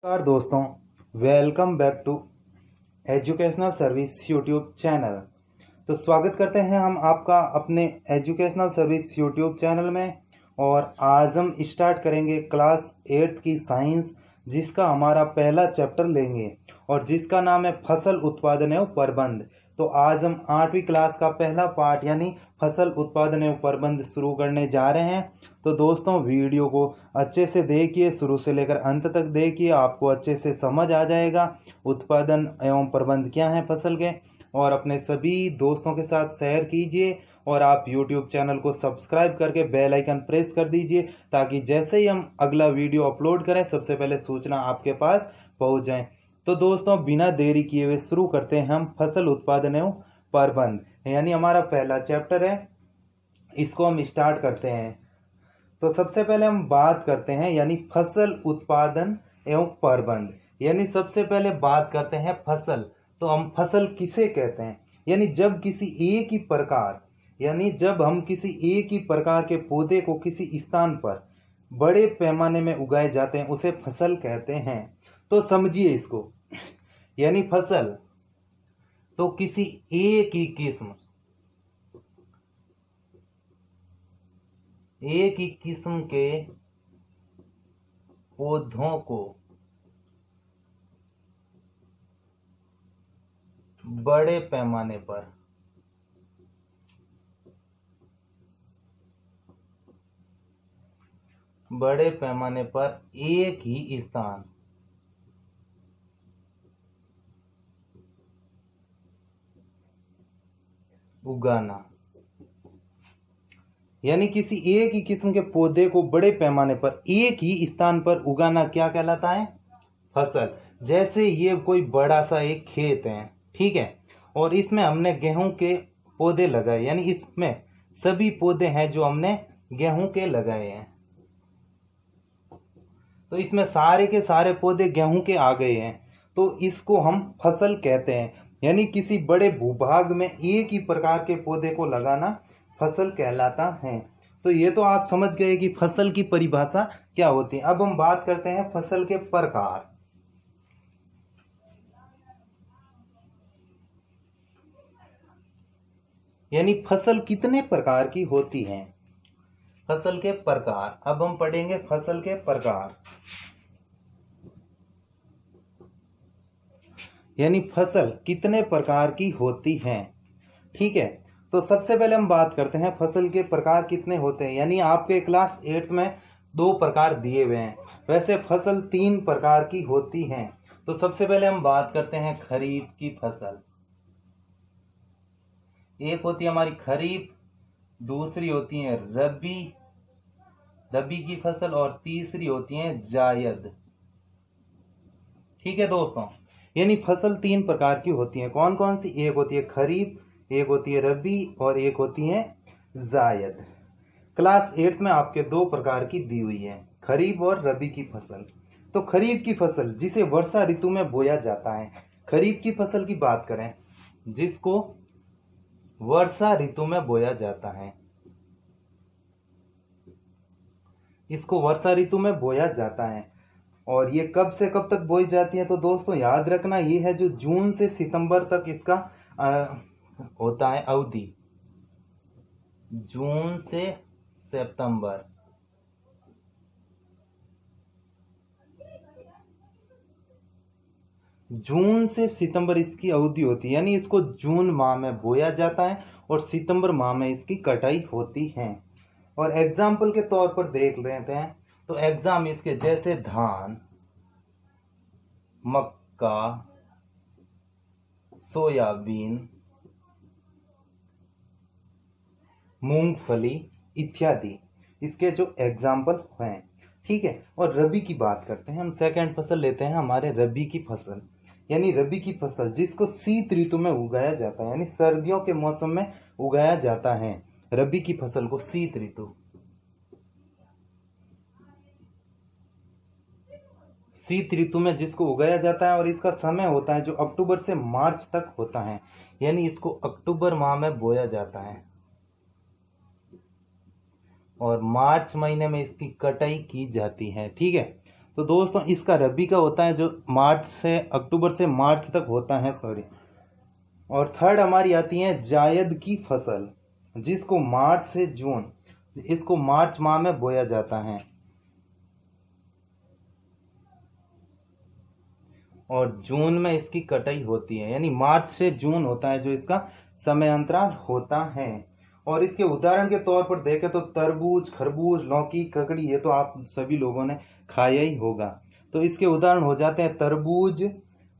नमस्कार दोस्तों, welcome back to educational service YouTube channel. तो स्वागत करते हैं हम आपका अपने एजुकेशनल सर्विस यूट्यूब चैनल में। और आज हम स्टार्ट करेंगे क्लास 8 की साइंस, जिसका हमारा पहला चैप्टर लेंगे और जिसका नाम है फसल उत्पादन एवं प्रबंध। तो आज हम 8वीं क्लास का पहला पार्ट यानी फसल उत्पादन एवं प्रबंध शुरू करने जा रहे हैं। तो दोस्तों, वीडियो को अच्छे से देखिए, शुरू से लेकर अंत तक देखिए, आपको अच्छे से समझ आ जाएगा उत्पादन एवं प्रबंध क्या है फसल के। और अपने सभी दोस्तों के साथ शेयर कीजिए और आप YouTube चैनल को सब्सक्राइब करके बेल आइकन प्रेस कर दीजिए, ताकि जैसे ही हम अगला वीडियो अपलोड करें सबसे पहले सूचना आपके पास पहुंच जाए। तो दोस्तों, बिना देरी किए हुए शुरू करते हैं हम फसल उत्पादन एवं प्रबंध, यानी हमारा पहला चैप्टर है, इसको हम स्टार्ट करते हैं। तो सबसे पहले हम बात करते हैं यानी फसल उत्पादन एवं प्रबंध, यानी सबसे पहले बात करते हैं फसल। तो हम फसल किसे कहते हैं, यानी जब किसी एक ही प्रकार, यानी जब हम किसी एक ही प्रकार के पौधे को किसी स्थान पर बड़े पैमाने में उगाए जाते हैं उसे फसल कहते हैं। तो समझिए इसको, यानी फसल तो किसी एक ही किस्म, एक ही किस्म के पौधों को बड़े पैमाने पर एक ही स्थान उगाना, यानी किसी एक ही किस्म के पौधे को बड़े पैमाने पर एक ही स्थान पर उगाना क्या कहलाता है? फसल। जैसे ये कोई बड़ा सा एक खेत है, ठीक है, और इसमें हमने गेहूं के पौधे लगाए, यानी इसमें सभी पौधे हैं जो हमने गेहूं के लगाए हैं। तो इसमें सारे के सारे पौधे गेहूं के आ गए हैं, तो इसको हम फसल कहते हैं। यानी किसी बड़े भूभाग में एक ही प्रकार के पौधे को लगाना फसल कहलाता है। तो ये तो आप समझ गए कि फसल की परिभाषा क्या होती है। अब हम बात करते हैं फसल के प्रकार। यानी फसल कितने प्रकार की होती है, फसल के प्रकार। अब हम पढ़ेंगे फसल के प्रकार, यानी फसल कितने प्रकार की होती है, ठीक है। तो सबसे पहले हम बात करते हैं फसल के प्रकार कितने होते हैं। यानी आपके क्लास 8 में 2 प्रकार दिए हुए हैं, वैसे फसल 3 प्रकार की होती हैं। तो सबसे पहले हम बात करते हैं खरीफ की फसल। एक होती है हमारी खरीफ, दूसरी होती है रबी की फसल, और तीसरी होती है जायद। ठीक है दोस्तों, यानी फसल 3 प्रकार की होती है। कौन कौन सी? एक होती है खरीफ, एक होती है रबी और एक होती है जायद। क्लास 8 में आपके 2 प्रकार की दी हुई है, खरीफ और रबी की फसल। तो खरीफ की फसल जिसे वर्षा ऋतु में बोया जाता है, खरीफ की फसल की बात करें जिसको वर्षा ऋतु में बोया जाता है, इसको वर्षा ऋतु में बोया जाता है। और ये कब से कब तक बोई जाती है? तो दोस्तों याद रखना, ये है जो जून से सितंबर तक इसका होता है अवधि, जून से सितंबर। जून से सितंबर इसकी अवधि होती है, यानी इसको जून माह में बोया जाता है और सितंबर माह में इसकी कटाई होती है। और एग्जाम्पल के तौर पर देख लेते हैं, तो एग्जाम इसके जैसे धान, मक्का, सोयाबीन, मूंगफली इत्यादि इसके जो एग्जाम्पल हैं, ठीक है। और रबी की बात करते हैं, हम सेकंड फसल लेते हैं हमारे रबी की फसल। यानी रबी की फसल जिसको शीत ऋतु में उगाया जाता है, यानी सर्दियों के मौसम में उगाया जाता है रबी की फसल को, शीत ऋतु में जिसको उगाया जाता है। और इसका समय होता है जो अक्टूबर से मार्च तक होता है, यानी इसको अक्टूबर माह में बोया जाता है और मार्च महीने में इसकी कटाई की जाती है, ठीक है। तो दोस्तों इसका रबी का होता है जो अक्टूबर से मार्च तक होता है, सॉरी। और थर्ड हमारी आती है जायद की फसल, जिसको मार्च से जून, इसको मार्च माह में बोया जाता है। और जून में इसकी कटाई होती है, यानी मार्च से जून होता है जो इसका समय अंतराल होता है। और इसके उदाहरण के तौर पर देखें तो तरबूज, खरबूज, लौकी, ककड़ी, ये तो आप सभी लोगों ने खाया ही होगा। तो इसके उदाहरण हो जाते हैं तरबूज,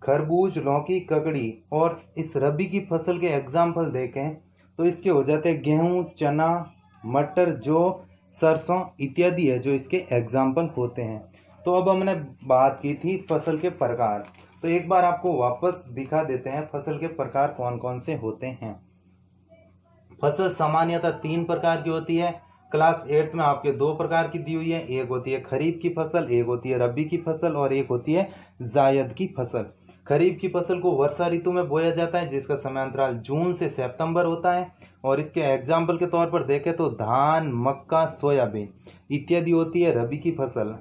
खरबूज, लौकी, ककड़ी। और इस रबी की फसल के एग्जाम्पल देखें तो इसके हो जाते हैं गेहूं, चना, मटर, जौ, सरसों इत्यादि है जो इसके एग्जाम्पल होते हैं। तो अब हमने बात की थी फसल के प्रकार, तो एक बार आपको वापस दिखा देते हैं फसल के प्रकार कौन कौन से होते हैं। फसल सामान्यतः 3 प्रकार की होती है। क्लास 8 में आपके 2 प्रकार की दी हुई है, एक होती है खरीफ की फसल, एक होती है रबी की फसल और एक होती है जायद की फसल। खरीफ की फसल को वर्षा ऋतु में बोया जाता है, जिसका समय अंतराल जून से सितंबर होता है। और इसके एग्जाम्पल के तौर पर देखें तो धान, मक्का, सोयाबीन इत्यादि होती है रबी की फसल।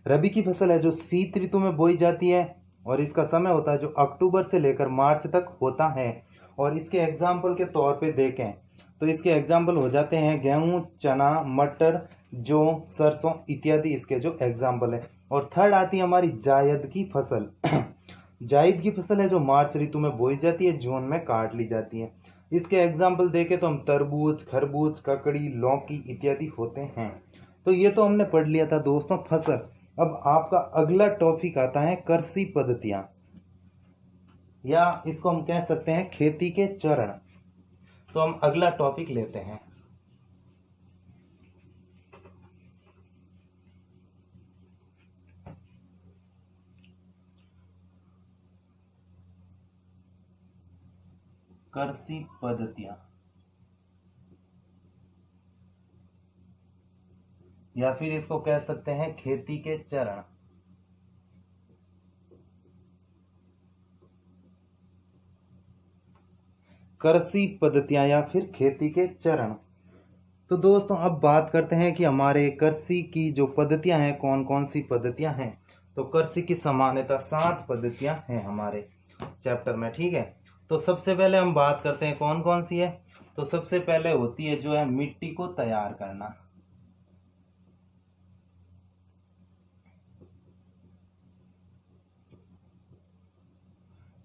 रबी की फसल है जो शीत ऋतु में बोई जाती है और इसका समय होता है जो अक्टूबर से लेकर मार्च तक होता है। और इसके एग्जाम्पल के तौर पे देखें तो इसके एग्जाम्पल हो जाते हैं गेहूं, चना, मटर, जौ, सरसों इत्यादि इसके जो एग्जाम्पल है। और थर्ड आती है हमारी जायद की फसल। जायद की फसल है जो मार्च ऋतु में बोई जाती है, जून में काट ली जाती है। इसके एग्जाम्पल देखें तो हम तरबूज, खरबूज, ककड़ी, लौकी इत्यादि होते हैं। तो ये तो हमने पढ़ लिया था दोस्तों फसल। अब आपका अगला टॉपिक आता है कृषि पद्धतियां, या इसको हम कह सकते हैं खेती के चरण। तो हम अगला टॉपिक लेते हैं। कृषि पद्धतियां, या फिर इसको कह सकते हैं खेती के चरण। कृषि पद्धतियां या फिर खेती के चरण। तो दोस्तों अब बात करते हैं कि हमारे कृषि की जो पद्धतियां हैं कौन कौन सी पद्धतियां हैं। तो कृषि की सामान्यतः 7 पद्धतियां हैं हमारे चैप्टर में, ठीक है। तो सबसे पहले हम बात करते हैं कौन कौन सी है। तो सबसे पहले होती है जो है मिट्टी को तैयार करना।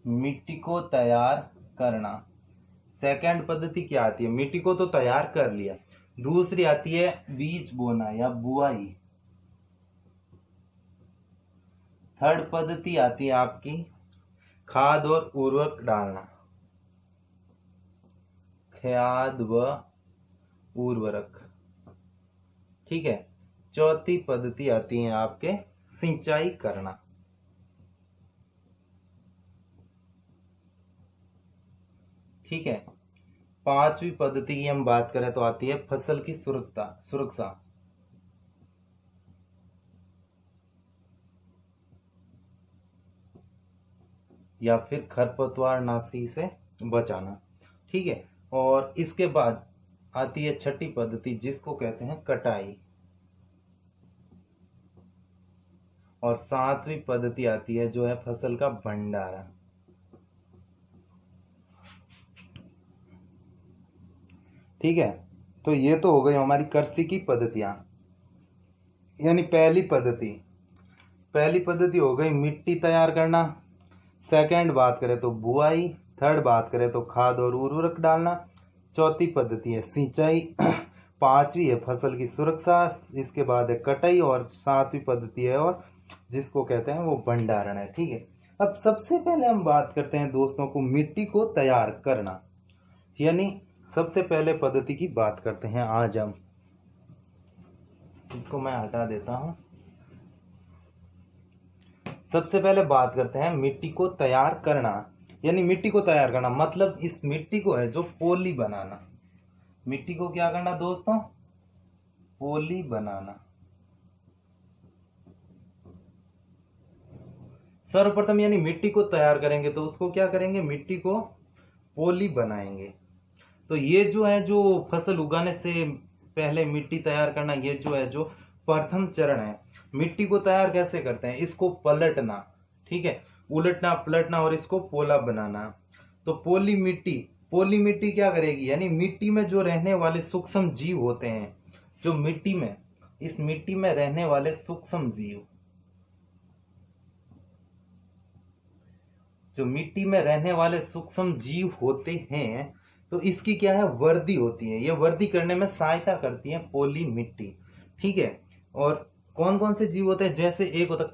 मिट्टी को तैयार करना। सेकंड पद्धति क्या आती है, मिट्टी को तो तैयार कर लिया। दूसरी आती है बीज बोना या बुआई। थर्ड पद्धति आती है आपकी खाद और उर्वरक डालना, खाद व उर्वरक, ठीक है। चौथी पद्धति आती है आपके सिंचाई करना। ठीक है। पांचवी पद्धति की हम बात करें तो आती है फसल की सुरक्षा। या फिर खरपतवार नाशी से बचाना, ठीक है। और इसके बाद आती है छठी पद्धति जिसको कहते हैं कटाई। और सातवीं पद्धति आती है जो है फसल का भंडारण। ठीक है। तो ये तो हो गई हमारी कृषि की पद्धतियां, यानी पहली पद्धति हो गई मिट्टी तैयार करना। सेकंड बात करें तो बुआई। थर्ड बात करें तो खाद और उर्वरक डालना। चौथी पद्धति है सिंचाई। पांचवी है फसल की सुरक्षा। इसके बाद है कटाई। और सातवीं पद्धति है और जिसको कहते हैं वो भंडारण है, ठीक है। अब सबसे पहले हम बात करते हैं दोस्तों को मिट्टी को तैयार करना, यानी सबसे पहले पद्धति की बात करते हैं आज हम। इसको मैं हटा देता हूं। सबसे पहले बात करते हैं मिट्टी को तैयार करना, यानी मिट्टी को तैयार करना मतलब इस मिट्टी को है जो पोली बनाना। मिट्टी को क्या करना दोस्तों, पोली बनाना। सर्वप्रथम यानी मिट्टी को तैयार करेंगे तो उसको क्या करेंगे, मिट्टी को पोली बनाएंगे। तो ये जो है जो फसल उगाने से पहले मिट्टी तैयार करना, ये जो है जो प्रथम चरण है। मिट्टी को तैयार कैसे करते हैं, इसको पलटना, ठीक है, उलटना पलटना और इसको पोला बनाना। तो पोली मिट्टी क्या करेगी, यानी मिट्टी में जो रहने वाले सूक्ष्म जीव होते हैं, जो इस मिट्टी में रहने वाले सूक्ष्म जीव, जो मिट्टी में रहने वाले सूक्ष्म जीव होते हैं, तो इसकी क्या है, वर्दी होती है। ये वर्दी करने में सहायता करती है पोली मिट्टी, ठीक है। और कौन कौन से जीव होते हैं, जैसे एक होता है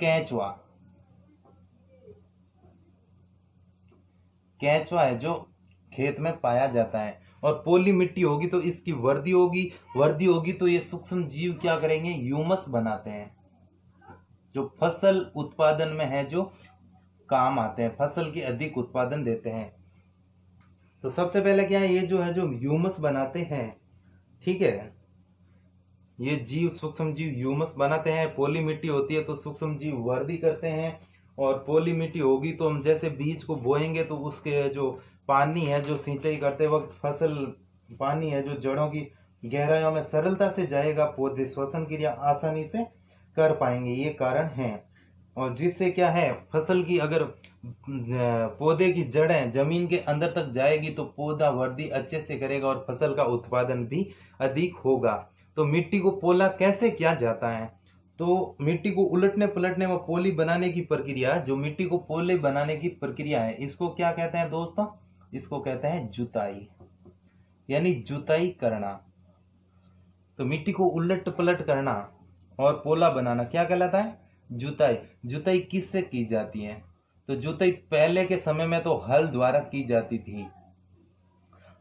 केंचुआ है जो खेत में पाया जाता है। और पोली मिट्टी होगी तो इसकी वर्दी होगी तो ये सूक्ष्म जीव क्या करेंगे, ह्यूमस बनाते हैं, जो फसल उत्पादन में है, जो काम आते हैं, फसल की अधिक उत्पादन देते हैं। तो सबसे पहले क्या है, ये जो ह्यूमस बनाते हैं, ठीक है, ये जीव सूक्ष्म जीव ह्यूमस बनाते हैं। पोली मिट्टी होती है तो सूक्ष्म जीव वर्दी करते हैं। और पोली मिट्टी होगी तो हम जैसे बीज को बोएंगे तो उसके जो पानी है, जो सिंचाई करते वक्त फसल पानी है, जो जड़ों की गहराइयों में सरलता से जाएगा, पौधे श्वसन क्रिया आसानी से कर पाएंगे, ये कारण है। और जिससे क्या है, फसल की अगर पौधे की जड़ें जमीन के अंदर तक जाएगी तो पौधा वृद्धि अच्छे से करेगा और फसल का उत्पादन भी अधिक होगा। तो मिट्टी को पोला कैसे किया जाता है, तो मिट्टी को उलटने पलटने व पोली बनाने की प्रक्रिया, जो मिट्टी को पोले बनाने की प्रक्रिया है, इसको क्या कहते हैं दोस्तों, इसको कहते हैं जुताई, यानी जुताई करना। तो मिट्टी को उलट पलट करना और पोला बनाना क्या कहलाता है, जुताई। जुताई किससे की जाती है, तो जुताई पहले के समय में तो हल द्वारा की जाती थी,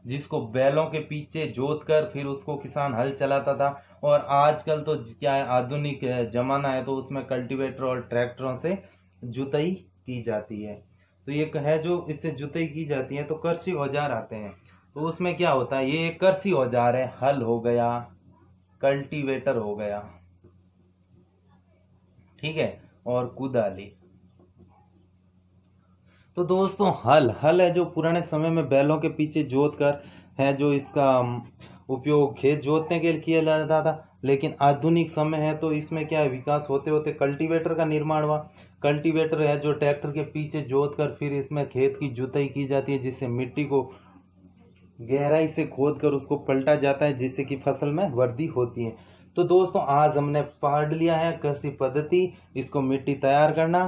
जिसको बैलों के पीछे जोत कर फिर उसको किसान हल चलाता था। और आजकल तो क्या है, आधुनिक जमाना है, तो उसमें कल्टीवेटर और ट्रैक्टरों से जुताई की जाती है। तो ये है जो इससे जुताई की जाती है। तो कृषि औजार आते हैं, तो उसमें क्या होता है, ये कृषि औजार है, हल हो गया, कल्टीवेटर हो गया, ठीक है, और कुदाली। तो दोस्तों हल है जो पुराने समय में बैलों के पीछे जोत कर है, जो इसका उपयोग खेत जोतने के लिए किया जाता था। लेकिन आधुनिक समय है तो इसमें क्या है, विकास होते होते कल्टीवेटर का निर्माण हुआ। कल्टीवेटर है जो ट्रैक्टर के पीछे जोत कर फिर इसमें खेत की जुताई की जाती है, जिससे मिट्टी को गहराई से खोद कर उसको पलटा जाता है, जिससे कि फसल में वृद्धि होती है। तो दोस्तों आज हमने पढ़ लिया है कृषि पद्धति, इसको मिट्टी तैयार करना।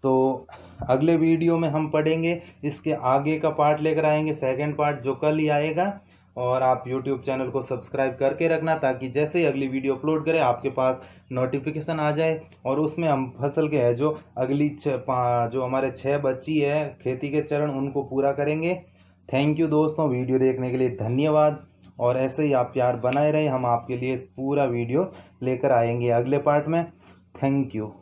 तो अगले वीडियो में हम पढ़ेंगे, इसके आगे का पार्ट लेकर आएंगे, सेकंड पार्ट जो कल ही आएगा। और आप YouTube चैनल को सब्सक्राइब करके रखना, ताकि जैसे ही अगली वीडियो अपलोड करें आपके पास नोटिफिकेशन आ जाए। और उसमें हम फसल के है जो अगली जो हमारे 6 बच्ची है खेती के चरण, उनको पूरा करेंगे। थैंक यू दोस्तों, वीडियो देखने के लिए धन्यवाद। और ऐसे ही आप प्यार बनाए रहे, हम आपके लिए पूरा वीडियो लेकर आएंगे अगले पार्ट में। Thank you.